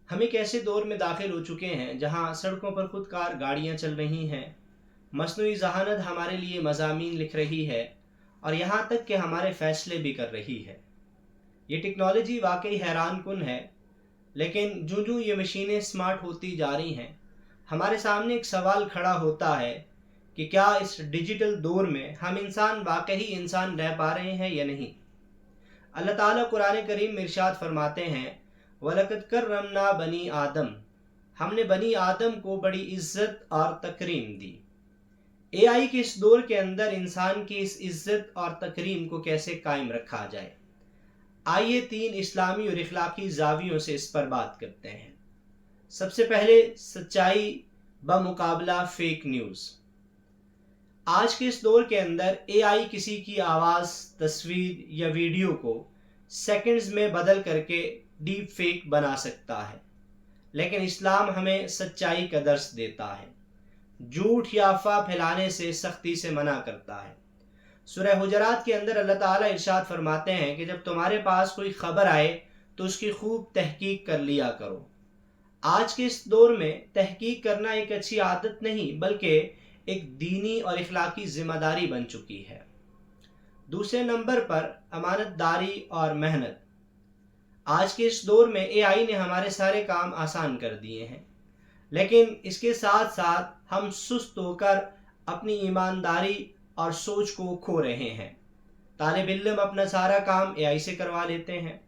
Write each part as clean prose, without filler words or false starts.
हम एक ऐसे दौर में दाखिल हो चुके हैं जहां सड़कों पर खुद कार गाड़ियां चल रही हैं, मसनूई ज़हानत हमारे लिए मज़ामीन लिख रही है और यहाँ तक कि हमारे फ़ैसले भी कर रही है। ये टेक्नोलॉजी वाकई हैरान कुन है, लेकिन जो जो ये मशीनें स्मार्ट होती जा रही हैं, हमारे सामने एक सवाल खड़ा होता है कि क्या इस डिजिटल दौर में हम इंसान वाकई इंसान रह पा रहे हैं या नहीं। अल्लाह ताला कुरान करीम में इरशाद फरमाते हैं, वलकद कररमना बनी आदम, हमने बनी आदम को बड़ी इज्जत और तकरीम दी। एआई के इस दौर के अंदर इंसान की इस इज्जत और तकरीम को कैसे कायम रखा जाए, आइए 3 इस्लामी और इखलाकी जावियों से इस पर बात करते हैं। सबसे पहले, सच्चाई बमुकाबला फेक न्यूज़। आज के इस दौर के अंदर एआई किसी की आवाज़, तस्वीर या वीडियो को सेकंड्स में बदल करके डीप फेक बना सकता है, लेकिन इस्लाम हमें सच्चाई का दर्स देता है, झूठ या अफवाह फैलाने से सख्ती से मना करता है। सूरह हुजरात के अंदर अल्लाह ताला इरशाद फरमाते हैं कि जब तुम्हारे पास कोई खबर आए तो उसकी खूब तहकीक कर लिया करो। आज के इस दौर में तहकीक करना एक अच्छी आदत नहीं बल्कि एक दीनी और इखलाकी जिम्मेदारी बन चुकी है। दूसरे नंबर पर अमानतदारी और मेहनत। आज के इस दौर में एआई ने हमारे सारे काम आसान कर दिए हैं, लेकिन इसके साथ साथ हम सुस्त होकर अपनी ईमानदारी और सोच को खो रहे हैं। तालिब इल्म अपना सारा काम एआई से करवा लेते हैं,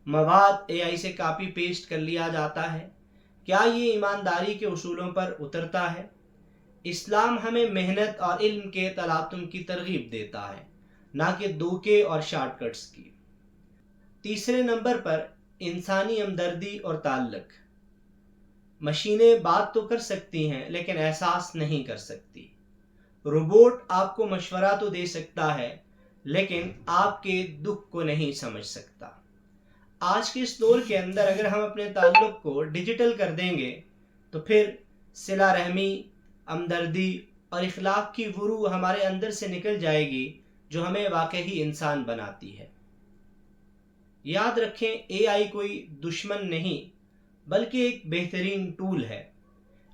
मवाद एआई से कॉपी पेस्ट कर लिया जाता है। क्या ये ईमानदारी के उसूलों पर उतरता है? इस्लाम हमें मेहनत और इल्म के तलातुम की तरगीब देता है, ना कि धोखे और शॉर्टकट्स की। तीसरे नंबर पर इंसानी हमदर्दी और ताल्लुक। मशीनें बात तो कर सकती हैं लेकिन एहसास नहीं कर सकती। रोबोट आपको मशवरा तो दे सकता है लेकिन आपके दुख को नहीं समझ सकता। आज के इस दौर के अंदर अगर हम अपने ताल्लुक को डिजिटल कर देंगे तो फिर सिला रहमी, हमदर्दी और इखलाक की वो रूह हमारे अंदर से निकल जाएगी जो हमें वाकई इंसान बनाती है। याद रखें, एआई कोई दुश्मन नहीं बल्कि एक बेहतरीन टूल है,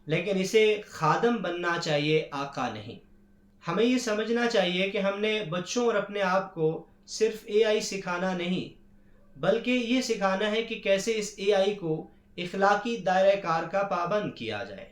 लेकिन इसे खादम बनना चाहिए, आका नहीं। हमें ये समझना चाहिए कि हमने बच्चों और अपने आप को सिर्फ एआई सिखाना नहीं बल्कि ये सिखाना है कि कैसे इस एआई को इखलाकी दायरे कार का पाबंद किया जाए।